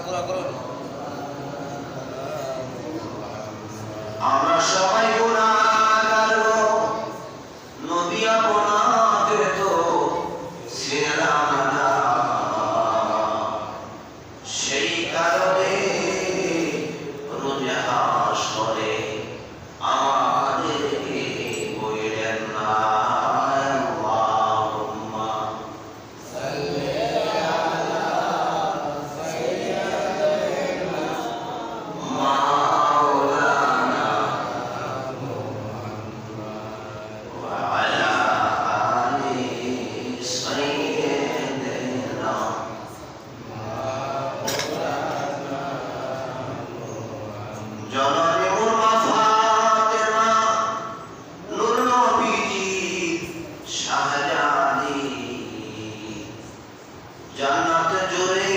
পুরা করুন। আমরা সবাই গুনাহগার গো, নবী আপনাকে তো ছিলাম না, সেই কারণে রোজ হাসরে আমাদেরকে বইলেন না আল্লাহুম্মা সাল্লি আলা সাইয়্যিদিনা মাওলানা ওয়া আলা আলি সাইয়্যিদিনা জননী মুর্মা ফাতেমা নূর নবীজি শাহজাদি জান্নাত জুড়ে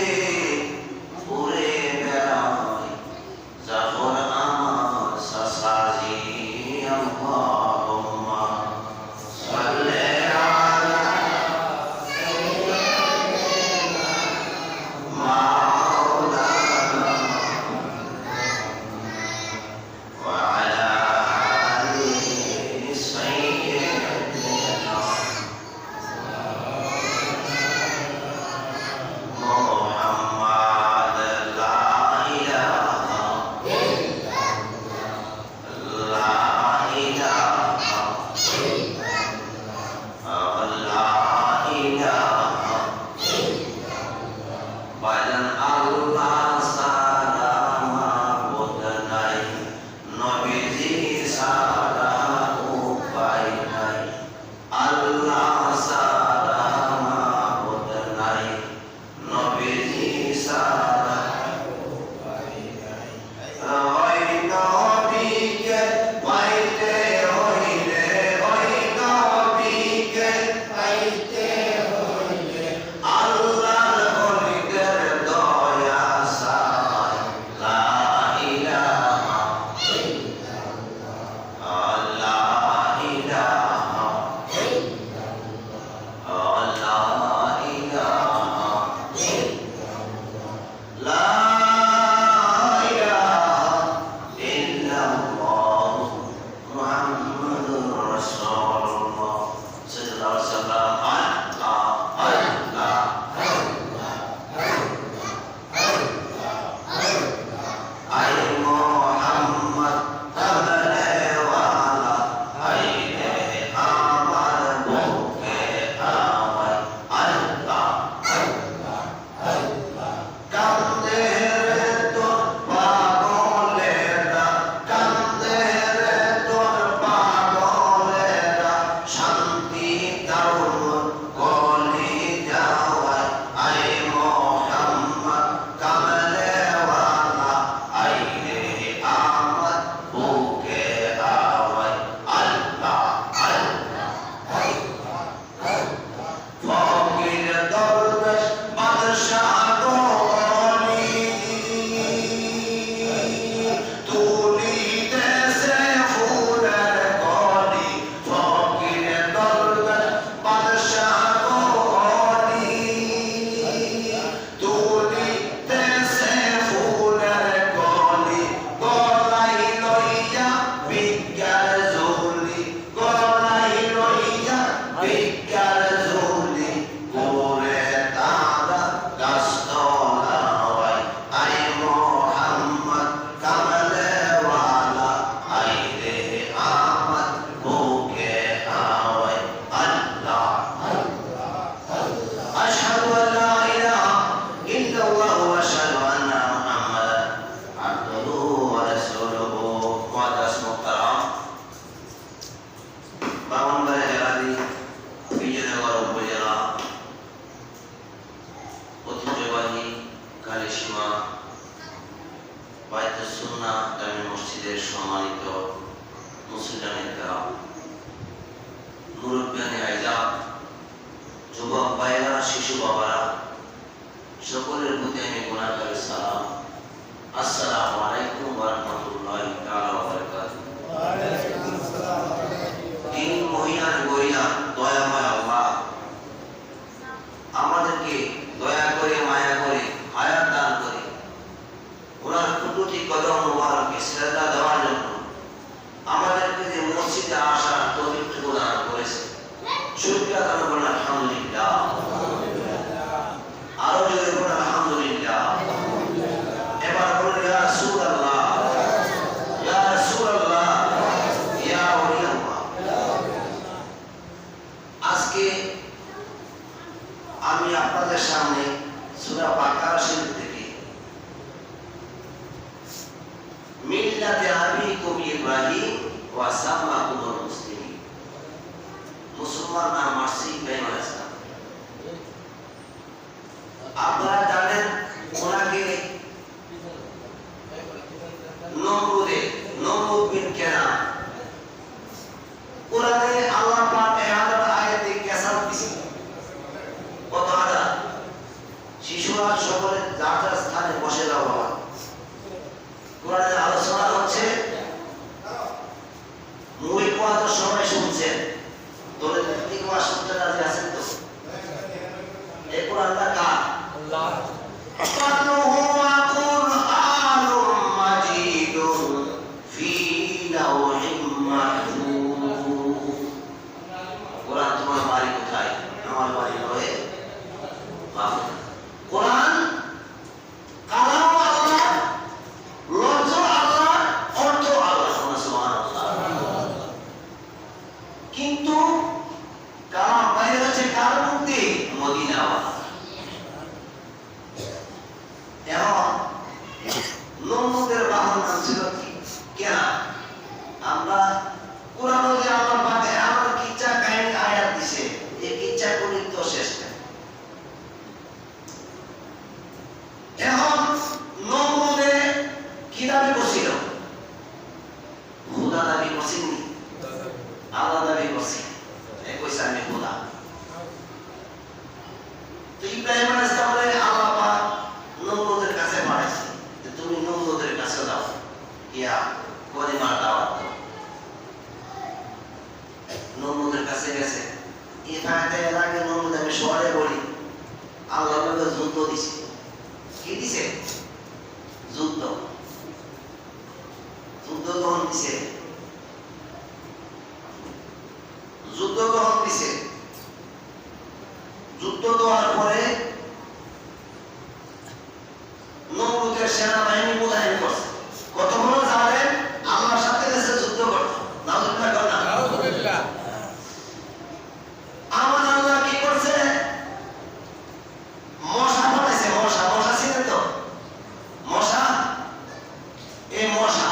ঘুরে বেড়ায় জাফর আমার সাসাজি আল্লাহুম্মা সাল্লি আলা সাইয়্যিদিনা মাওলানা ওয়া আলা আলি সাইয়্যিদিনা মুহাম্মাদ লা ইলাহা লা ইলাহা লা ইলাহা বাজান আল্লাহ সারা মাবুদ নাই, নবীজি সারা উপায় নাই, আল্লাহ সারা মাবুদ নাই, নবীজি সারা উপায় নাই। ওই নবীকে পাইতে হইলে, ওই নবীকে পাইতে হইলে আল্লাহর ওলিদের দয়া চাই। লা ইলাহা ইল্লাল্লাহ, লা ইলাহা ইল্লাল্লাহ, লা ইলাহা ইল্লাল্লাহ, লা ইলাহা ইল্লাল্লাহ মুহাম্মাদুর রাসূলুল্লাহ সাল্লাল্লাহু আলাইহি ওয়াসাল্লাম। আল্লাহ আল্লাহ আই মুহাম্মদ কামলে ওয়ালা, আই রে আমার বুকে আওয়াজ। আল্লাহ আল্লাহ আল্লাহ কান্দে রে তোর পাগলেরা, কান্দে রে তোর পাগলেরা, শান্তি দাও কলি যাওয়ায়। আই মুহাম্মদ কামলে ওয়ালা, আই রে আমার বুকে আওয়াজ। আল্লাহ আল্লাহ আল্লাহ আল্লাহ ফকির দরবেশ বাদশাহ গনি, তুলিতেছে ফুলের কলি। ফকির দরবেশ বাদশাহ গনি, তুলিতেছে ফুলের কলি। গলাই লইয়া ভিক্ষার ঝুলি, গলাই লইয়া ভিক্ষার ঝুলি, করে তারা গাছতলায়। আই মুহাম্মদ কামলে ওয়ালা, আই রে আমার বুকে আওয়াজ। আল্লাহ আল্লাহ আল্লাহ আশহাদু আল্লা ইলাহা ইল্লাল্লাহ ওয়া আশহাদু আন্না মুহাম্মাদান আবদুহু ওয়া রাসূলুহু। মুআদ্দাস মুহতারাম ব্রাহ্মণবাড়িয়া জেলাধি বিজয়নগর উপজেলা ঐতিহ্যবাহী কালীসীমা বায়তুস সুন্নাহ জামে মসজিদের সম্মানিত মুসলিম কেরাম, মুরব্বিয়ানে আইজাম, যুবক ভাইরা, শিশু বাবারা, সকলের প্রতি আমি গুনাহগার সালাম। আসসালামু আলাইকুম ওয়া রাহমাতুল্লাহি তাআলা ওয়া বারাকাতুহু। ওয়া আলাইকুম আসসালাম। তিন মহিনার গরিয়া দয়াময় আল্লাহ আমাদেরকে দয়া করে মায়া করে হায়াত দান করে ইব্রাহিম ওয়া সাম্মাকুমুল মুসলিমিন। মুসলমান নাম আসছে ইব্রাহিম আলাইহিস সালাম। আপনারা জানেন ওনাকে নমরুদ বিন কেনান কোরআনে আল্লাহ পাক 1000 আয়াতে কেসাল দিয়েছেন। কত হাজার? শিশুরা সকলে যার যার স্থানে বসে যাও বাবা। কোরআনের আলোচনা হচ্ছে, মূল কোয়া তো সবাই শুনছেন, তোদের কি কোয়া শুনতে রাজি আছেন তো? এই কোরআনটা কার? আল্লাহ। কোরআন তোমার বাড়ি কোথায়? আমার বাড়ি নয় কোরআন কালাম আল্লাহ, লফজ আল্লাহ, অর্থ আল্লাহ। সুবহানাল্লাহ। কিন্তু কালাম বাইরে হচ্ছে কার মুক্তি? মদিনা। এখন নমরুদের বাহন নাম ছিল কি? কেনা। আমরা কোরআনে যে আল্লাহ পাকে আমার কিচ্ছা কাহিনী আয়াত দিছে, এই কিচ্ছা গুলি তো শেষ নাই। এখন নমরুদে কি দাবি করছিল? খোদা দাবি করছিনি, আল্লাহ দাবি করছি, এই কইছে আমি খোদা। তো ইব্রাহিম আলাইহিস সালামের আল্লাহ পাক নমরুদের কাছে পাঠাইছে যে তুমি নমরুদের কাছে যাও, ইয়া কলিমার দাওয়াত দাও। নমরুদের কাছে গেছে। এই ফায়দা এর আগে নমরুদ আমি শহরে বলি আল্লাহ পাক যুদ্ধ দিছে। কি দিছে? যুদ্ধ। যুদ্ধ যখন দিছে, যুদ্ধ যখন দিছে, যুদ্ধ দেওয়ার পরে নমরুদের সেনাবাহিনী মোতায়েন করছে। কত বড় জালেম! আল্লাহর সাথে গেছে যুদ্ধ করতে। নাউজুবিল্লাহ কর না। নাউজুবিল্লাহ। আমার আল্লাহ কি করছে? মশা পাঠাইছে। মশা, মশা ছিলেন তো? মশা, এই মশা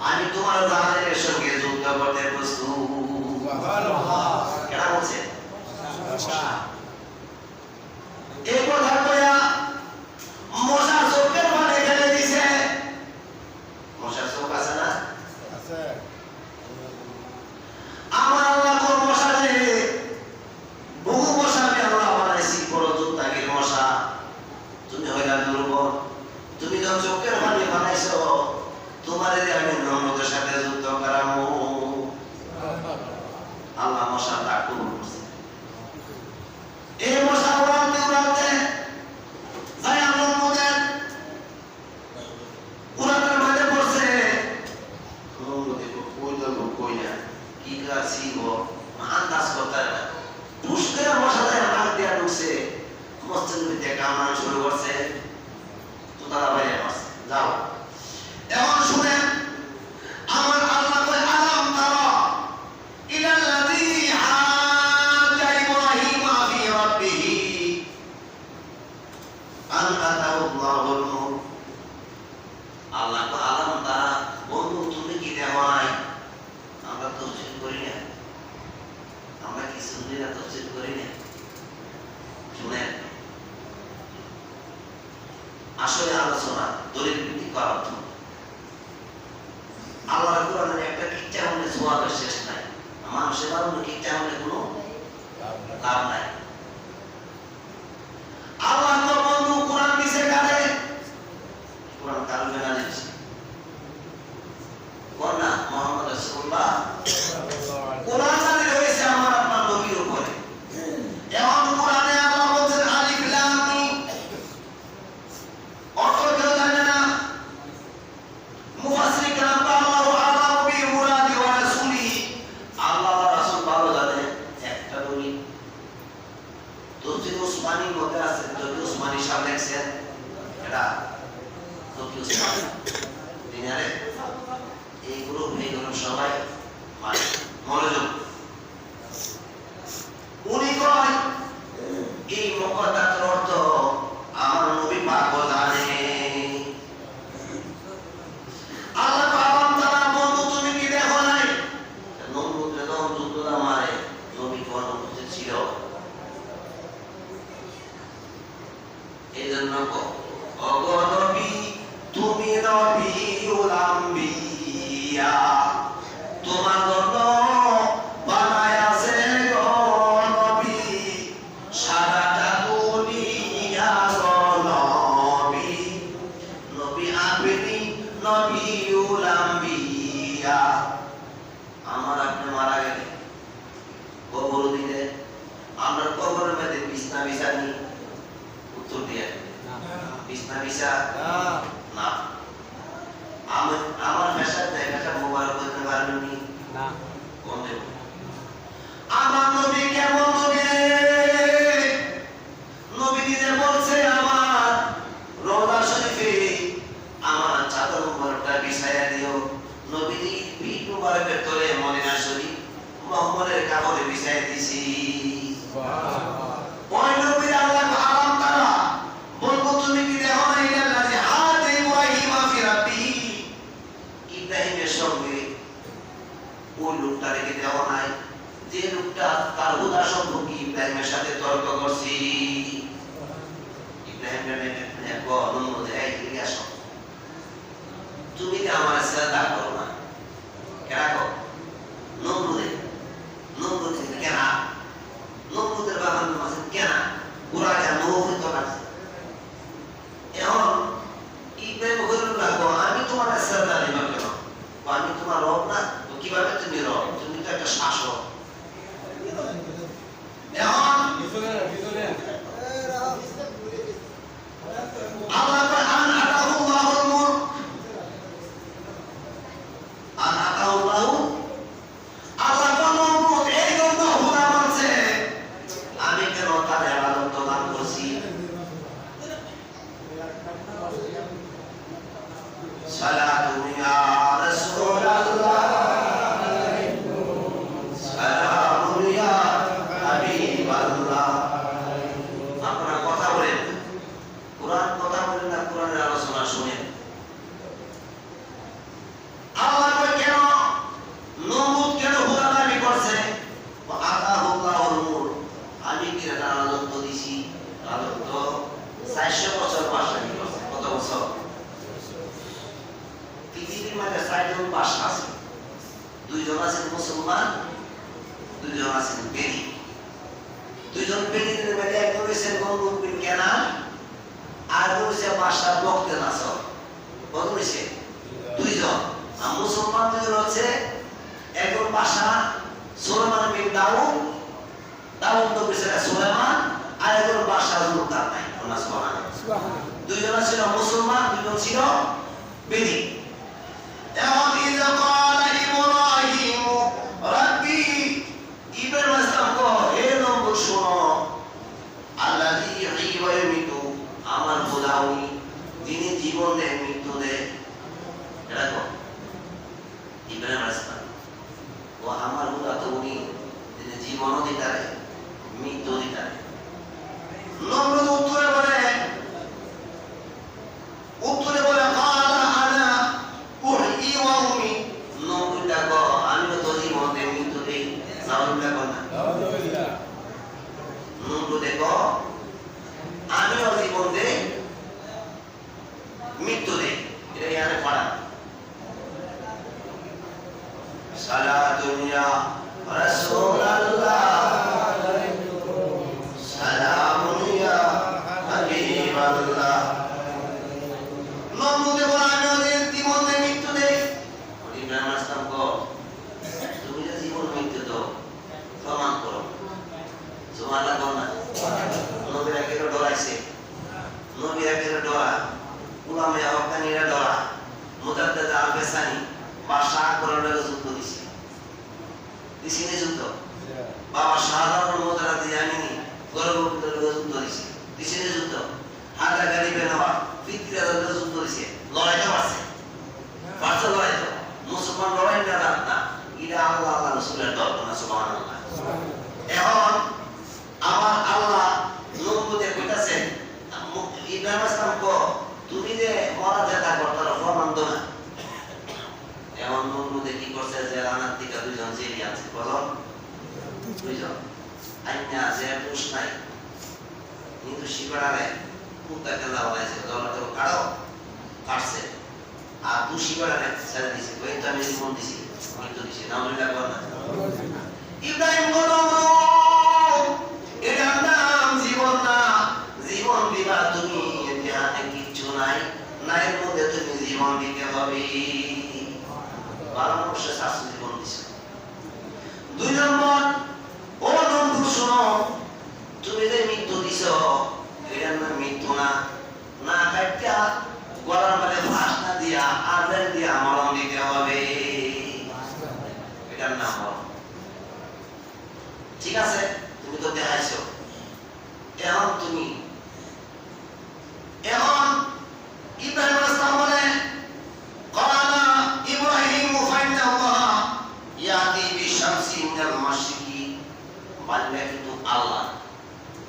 আমি তোমার জালেমের সঙ্গে যুদ্ধ করতে প্রস্তুত। সুবহানাল্লাহ। কেন বলছে? এই কথা কইয়া মশা চোখের পানি ফেলে দিছে। মশার চোখ আছে না? আছে। আমার আল্লাহ কোন মশা যে বহু মশা আমি আল্লাহ বানাইছি, বড় যোদ্ধাগির মশা। তুমি হইলা দুর্বল। তুমি তো চোখের পানি বানাইছো, তোমার আমি নমরুদের সাথে যুদ্ধ করাবো। আল্লাহ মশা ডাক করছে। এই মশা উড়াতে উড়াতে যাই নমরুদের উড়ানোর মাঝে পড়ছে। নমরুদে কই গেল কই না, কি গাছি গো আন্দাজ করতে না। টুস করে মশা যায় নাক দিয়া ঢুকছে, মসজিদের ভিতরে কামড়ানো শুরু করছে। তো তারা বাইরে আসছে। যাও এখন শুনেন, আমার আল্লাহ কয় আলাম তারা ইলাল্লাযী হাজ্জা ইব্রাহিম ফি রাব্বিহি আন আতাহুল্লাহুল মুলক। আল্লাহ কয় আলাম তারা, বন্ধু তুমি কি দেখো নাই? আমরা তাফসীর করি না, আমরা কি সুন্নিরা তাফসীর করি না? শুনেন, আসলে আলোচনা দলিল ভিত্তিক করা হতো। আল্লাহর কোরআনের একটা কিচ্ছা হলে সোয়াবের শেষ নাই। মানুষের বারণ কিচ্ছা হলে কোনো লাভ নাই। আল্লাহ তো বন্ধু কোরআন দিছে কারে? কোরআন কার মেলা দিছে? কোন না? মুহাম্মদ রাসূলুল্লাহ। কোরআন নাযিল হয়েছে সবাই মনোযোগ। উনি কয় এই মুকদ্দাসের অর্থ আমার নবী পাক জানে। আল্লাহ পাক তাআলা বন্ধু তুমি কি দেখো নাই? নমরুদ যখন যুদ্ধটা মারে নবী কোন উপস্থিত ছিল। এজন্য ওগো নবী তুমি নবীউল আম্বিয়া, তোমার জন্য বানায়াছে গো নবী সারাটা দুনিয়া গো নবী। নবী আপনি নবীউল আম্বিয়া। আমার আপনি মারা গেলে কবর দিলে আমরা কবরের মধ্যে বিছনা বিছানি, উত্তর দিয়ে বিছনা বিছা না। আমার ফ্যাশন দেখাটা মোবারক করতে পারবেনি না, কোন দেব? আমার নবী কেমন নবী? নবী নিজে বলছে আমার রওজা শরীফে আমার চাদর মোবারকটা বিছায়া দিও। নবীজি পিঠ মোবারকের তলে মদিনা শরীফ মুহাম্মদের কাপড়ে বিছায়া দিছি। সুবহানাল্লাহ। ওই নবীর আল্লাহ আলাম তারা বলবো তুমি কি দেখো না ইলাল্লাহি হাতে ইব্রাহিম ফি রাব্বি, ইব্রাহিমের সঙ্গে ওই লোকটা রেখে দেওয়া নাই যে লোকটা তার উদার সম্পর্কে ইব্রাহিমের সাথে তর্ক করছি। ইব্রাহিমের এক অনুমতি এগিয়ে আসো, তুমি কি আমার শ্রদ্ধা করো না? কেন কর? নমরুদ কেন? নমরুদের বাগান আছে কেন? ওরা কেন মোহিত আছে? এখন ইব্রাহিম বলল আমি তোমার শ্রদ্ধা নেব কেন? আমি তোমার রব না? তো কিভাবে তুমি রব? তুমি তো একটা শাসক। এখন আল্লাহ আন আতাহুল্লাহুল মুলক, আন আতাহুল্লাহু, আল্লাহ নমরুদ এই জন্য হুদা মানছে আমি কেন তার ইবাদত দান করছি। সালাতু ইয়া রাসূলুল্লাহ, সালামু ইয়া হাবিবাল্লাহ। আপনারা কথা বলেন, কোরআন কথা বলেন না, কোরআনের আলোচনা শুনেন। আল্লাহ কয় কেন নমরুদ কেন হুদা দাবি করছে? আতাহুল্লাহুল মুলক, আমি কি রাজত্ব দিছি? রাজত্ব 400 বছর বাদশাহী করছে। কত বছর? পৃথিবীর মধ্যে 4 জন বাদশা আছে, 2 জন আছেন মুসলমান, 2 জন আছেন বেদী। 2 জন বেদীদের মধ্যে একজন হচ্ছেন নমরুদ বিন কেনান, আর একজন হচ্ছে বাদশা বখতে নাসর। কত হয়েছে? 2 জন। আর মুসলমান 2 জন হচ্ছে একজন বাদশা সুলাইমান বিন দাউদ, দাউদ নবীর ছেলে সুলাইমান, আর একজন বাদশা জুলকারনাইন। সুবহানাল্লাহ। 2 জন ছিল মুসলমান, 2 জন ছিল বেদী। এখন ইযা ক্বালা ইব্রাহিম রাব্বি, ইব্রাহিম আসলাম কয় হে নমরুদ শোনো, আল্লাযী ইহয়ী ওয়া ইউমীতু, আমার খোদা উনি যিনি জীবন দেন মৃত্যু দেন। এটা তো ইব্রাহিম আসলাম ও আমার খোদা তো উনি যিনি জীবনও দিতে পারে মৃত্যু দিতে পারে। নমরুদ উত্তরে বলে ক্বালা আনা উহয়ী ওয়া উমীত, নমরুদ কয় আমিও তো জীবন দেই মৃত্যু দেই। নাউযুবিল্লাহ বল না, নাউযুবিল্লাহ। নমরুদ কয় আমিও জীবন দেই মৃত্যু দেই। এটা এখানে পড়া। সালাতু ইয়া রাসূলুল্লাহ, সালামু ইয়া হাবিবাল্লাহ। নমরুদ বলে আমিও জীবন দেই মৃত্যু দেই। ইব্রাহিম আসলাম কয় তুমি যে জীবন মৃত্যু দাও প্রমাণ করো। সুবহানাল্লাহ বল না। নবীরা কেন ডরাইছে? নবীরা কেন ডরা? উলামায়ে হক্কানীরা ডরা। মুজাদ্দিদ আল-বেসানি বাদশা আকবরের যুদ্ধ দিছে। দিছে না যুদ্ধ? বাবা শাহজাহান মুজাদ্দিদ দিয়ানি গর্বপুত্রের যুদ্ধ দিছে। দিছে না যুদ্ধ? হায়দার গালিবে নওয়াব ফিতরিয়ার যুদ্ধ দিছে। লড়াইটা পারছে। পারছে লড়াই তো। মুসলমান লড়াই না রাসূলের দর্শনা সুবহানাল্লাহ। এখন আমার আল্লাহ নমরুদে কইতাছে ইব্রাহিম আসলাম কো তুমি যে মরা যেটা করতে প্রমাণ দো না। এখন নমরুদে কি করছে যে রানার থেকে দুইজন জেলি আছে কজন দুইজন আইনা যে পুষ নাই কিন্তু শিবরারে কুত্তা কেলা বলাইছে দলটা কাড়ো কাটছে আর দু শিবরারে ছেড়ে দিছে কই তো আমি জীবন দিছি আমি তো দিছি নাম লিখা কর না ইব্রাহিম বলো এটার নাম জীবন না জীবন দিবা তুমি এখানে কিচ্ছু নাই নাইর মধ্যে তুমি জীবন দিতে হবে পরামর্শ শাস্ত্র জীবন দিছে। দুই নম্বর ও বন্ধু শোনো তুমি যে মৃত্যু দিছ এটার নাম মৃত্যু না না কাটিয়া গলার মধ্যে ফাঁস না দিয়া আর্লেন দিয়া মরণ দিতে হবে এটার নাম মরণ। ঠিক আছে তুমি তো দেখাইছো এখন তুমি এখন ইব্রাহিম আসলাম বলে ক্বালা ইব্রাহিম ফাইন্নাল্লাহ ইয়াতি বিশামসি মিনাল মাশরিকি বালিয়া কিন্তু আল্লাহ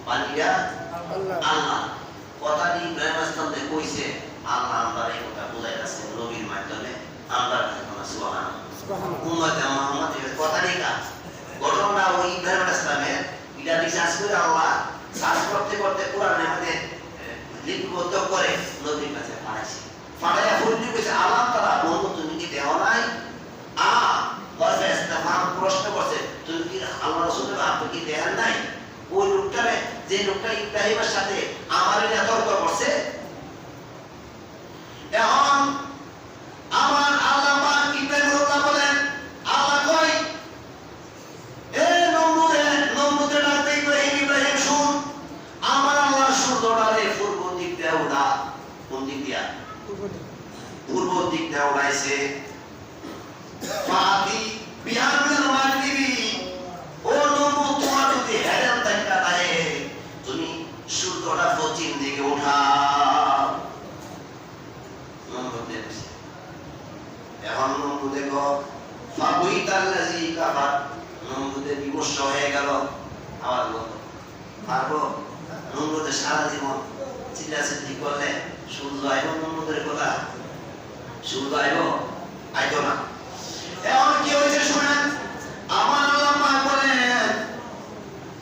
বালিয়া আল্লাহ কথাটি ইব্রাহিম আসলাম যে কইছে আল্লাহ আমরা এই কথা বুঝাইতাছে নবীর মাধ্যমে আমরা সুবহানাল্লাহ উম্মতে মুহাম্মদের কথাটি কা ঘটনা ওই ইব্রাহিম আসলামের এটা রিসার্চ করে আল্লাহ সার্চ করতে করতে কোরআনের মধ্যে লিপিবদ্ধ করে নবীর কাছে পাঠাইছে পাঠাইয়া ফুললি কইছে আল্লাহ তাআলা বন্ধু তুমি কি দেও নাই বলছে ইস্তেফান প্রশ্ন করছে তুমি কি আল্লাহ রাসূলের আপনি কি দেন নাই ওই লোকটারে যে লোকটা ইব্রাহিমের সাথে আমার এটা তর্ক করছে এখন আমার আল্লাহ পাক ইব্রাহিমুল্লাহ বলেন আল্লাহ কই এ নমরুদে ডাকতে ইব্রাহিম শুন আমার আল্লাহ সূর্যটারে পূর্ব দিক দিয়ে উড়া কোন দিক দিয়া পূর্ব দিক দিয়ে উড়াইছে ফাতি বিহামিল মাগরিবি ও নমরুদ তোমার যদি হেরান থাকা থাকে তুমি সূর্যটা পশ্চিম দিকে উঠাও নমরুদ দেখছে এখন নমরুদ দেখো ফাবুইতাল্লাযী কাফার নমরুদের বিমর্ষ হয়ে গেল আওয়াজ বলতো পারবো নমরুদের সারা জীবন চিল্লাচিল্লি করলে সূর্য আইব নমরুদের কথা সূর্য আইব আইতো না। এখন কি হয়েছে শুনেন আমার আল্লাহ পাক বলেন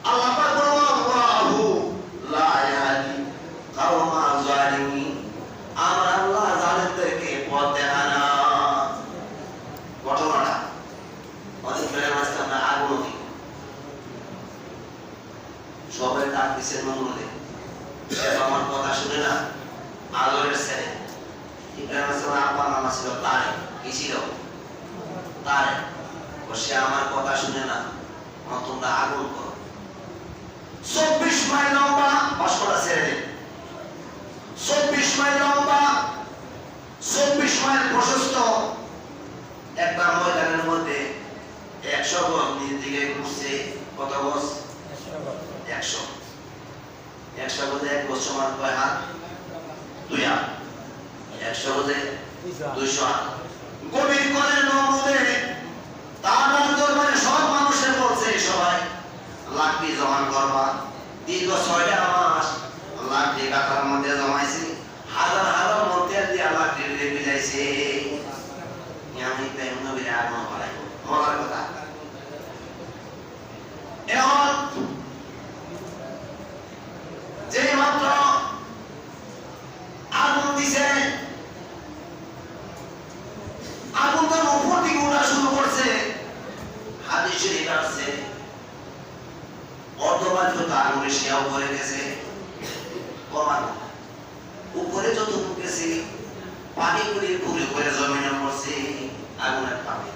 আল্লাহ পাক বলেন আল্লাহু লা ইয়াহদি কাওমা যালিমিন আমার আল্লাহ জালিমদেরকে পথ দেখায় না। ঘটনাটা অনেক বেড়ে আসতাম না আগুন দিই সবাই ডাক দিচ্ছে নমরুদে আমার কথা শুনে না আলোরের ছেলে ইব্রাহিম আসলামের আব্বার নাম ছিল তারেক কি ছিল তারেক সে আমার কথা শুনে না তোমরা আগুন করো 24 মাইল লম্বা ভাস্করা ছেড়ে দেন 24 মাইল লম্বা 24 মাইল প্রশস্ত একটা ময়দানের মধ্যে 100 গজ নিজ দিকে ঘুরছে কত গজ 100 গজে 1 গজ সমান কয় হাত 2 হাত 100 গজে 200 হাত গভীর করে নমরুদে তার দরবারে সব মানুষের বলছে সবাই লাকড়ি জমা করবা দীর্ঘ 6টা মাস লাকড়ি কাটার মধ্যে জমাইছি হাজার হাজার মধ্যে দিয়ে লাকড়ি রেখে যাইছে আমি তাই নবীর আগমন করাই মজার কথা। এখন যে মাত্র আগুন দিছে আগুন তো উপর দিকে উঠা শুরু করছে হাদিস শরীফ আছে অর্ধবাদ তো আগুনে শেয়াও করে গেছে কমান উপরে যত গেছে পানি করে পুরে করে জমিনে পড়ছে আগুনের পানি।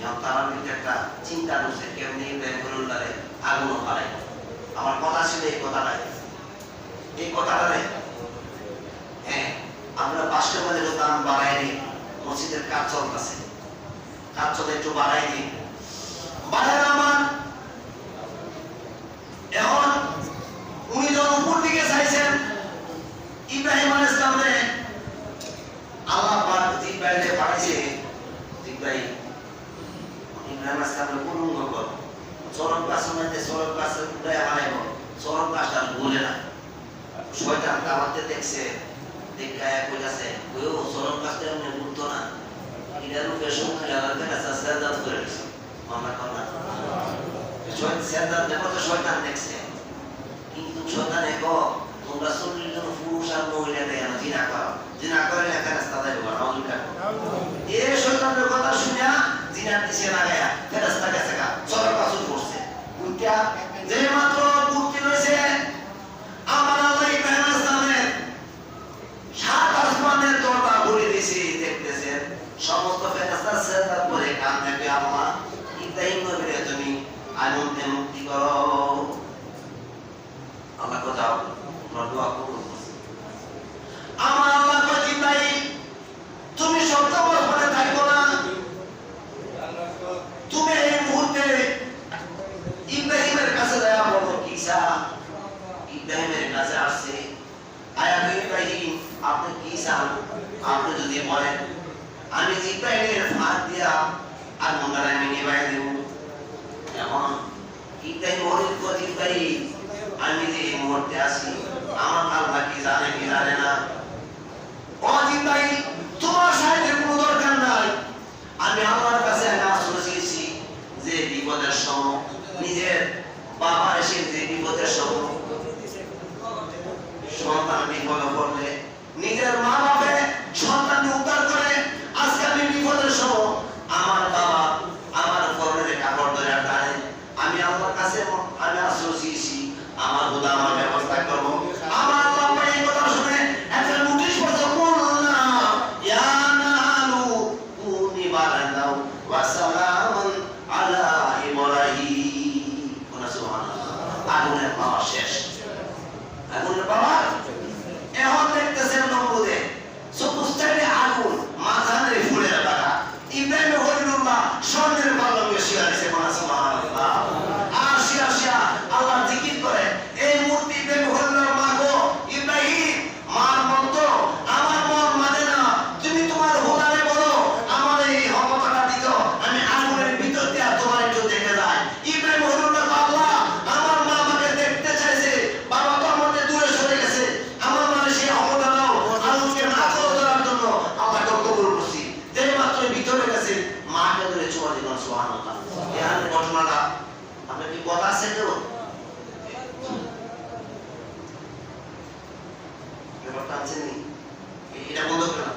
এখন তার একটা চিন্তা করছে কেমনি বেঙ্গলুরে আগুনও পারে আমার কথা ছিল এই কথাটা হ্যাঁ আমরা 5টা বাজে দাম বাড়াইনি মসজিদের কাজ চলতেছে কাজ চলে একটু বাড়াইনি বাড়াই আমার এখন উনি যখন উপর দিকে চাইছেন ইব্রাহিম আলাইহিস সালামে আল্লাহ পাক জিব্রাইলে পাঠিয়েছে জিব্রাইল আজকে আমরা পূর্ণ করবো। চরম গাছ মধ্যে চরম গাছের উড়াই হারাইব, চরম গাছটা বলে না। শয়তান কামাতে দেখছে, দেখায় কইতাছে ওইও চরম গাছটা এমনি উঠতো না, এটার রূপে শক্তি আলাদা কাছে সেদাত করে দিছে। মামলা কন্যা সেদাত দেখো তো শয়তান দেখছে, কিন্তু শয়তান একো তোমরা 40 জন পুরুষ আর মহিলা দেয় না, জিনা করো, জিনা করে লেখা রাস্তা দেয় না। এই শয়তানের কথা শুনে জিনার দিছে লাগায়া ফেরেশতা গেছে গা চরম গাছ পড়ছে উল্টা যে মাত্র পূর্তি হয়েছে। আমার আল্লাহ ইব্রাহিম ইসলামের 7 আসমানের দরজা খুলে দিয়েছে, দেখতেছেন সমস্ত ফেরেশতা সেজদা করে কান থেকে আল্লাহ ইব্রাহিম নবীরে তুমি আনন্দে মুক্তি করো। আল্লাহ কথা আমরা দোয়া কবুল করছি। আমার আল্লাহ কয় ইব্রাহিম তুমি সত্য বছরে থাকো না, তুমি এই মুহূর্তে ইব্রাহিমের কাছে যাওয়া বলো কিসা। ইব্রাহিমের কাছে আসছে, আয়া ইব্রাহিম আপনি কি চান? আপনি যদি বলেন আমি ইব্রাহিমের ফাঁদ দিয়া আর মন্দার আমি নিবাই দেব। এখন ইব্রাহিম বলিল ইব্রাহিম আমি যে এই মুহূর্তে আছি আমার আল্লাহ কি জানে কি জানে না। ও ইব্রাহিম তোমার সাহায্যের কোনো দরকার নাই, আমি আল্লাহর কাছে আশ্রয় চেয়েছি যে বিপদের সময় নিজের বাবা এসে যে বিপদের সময় সন্তান বিপদে পড়লে নিজের মা বাবা সন্তানকে উদ্ধার করে। আজকে আমি বিপদের সময় আমার বাবা আমার পরনের কাপড় ধরে টানে, আমি আল্লাহর কাছে আমি আশ্রয় চেয়েছি, আমার খোদা আমার ব্যবস্থা করবো। আমার আল্লাহ এই কথা শুনে একটা নোটিশ পড়ছে, কুলনা ইয়া নারু কুনি বারাদাও ওয়া সালামান আলা ইব্রাহিম। সুবহানাল্লাহ, আগুনের পাওয়া শেষ, আগুনের পাওয়া এখন দেখতেছেন নমরুদে চতুর্থে আগুন মাঝানে ফুলের বাগা। ইব্রাহিম খলিলুল্লাহ স্বর্ণের পাল্লাকে শিয়া দিয়েছে। সুবহানাল্লাহ। আর শিয়া শিয়া আল্লাহ জিকির করে এই মূর্তি ইব্রাহিম খলিলুল্লাহ মাগো ইব্রাহিম মার মত আমার মন মানে না, তুমি তোমার খোদারে বলো আমার এই ক্ষমতাটা দিত আমি আগুনের ভিতর দিয়ে তোমার একটু দেখে যাই। ইব্রাহিম খলিলুল্লাহ আল্লাহ আমার মা আমাকে দেখতে চাইছে, বাবা তো আমাদের দূরে সরে গেছে, আমার মানে সেই ক্ষমতা নাও আগুনকে না করে দেওয়ার জন্য আল্লাহকে কবুল করছি। যেই মাত্র ভিতরে গেছে মাকে ধরে ছোঁয়া দিলাম। সুবহানাল্লাহ। এই ঘটনাটা আপনার কি কথা আছে তো ব্যাপারটা আছে নি, এটা বন্ধ করে না।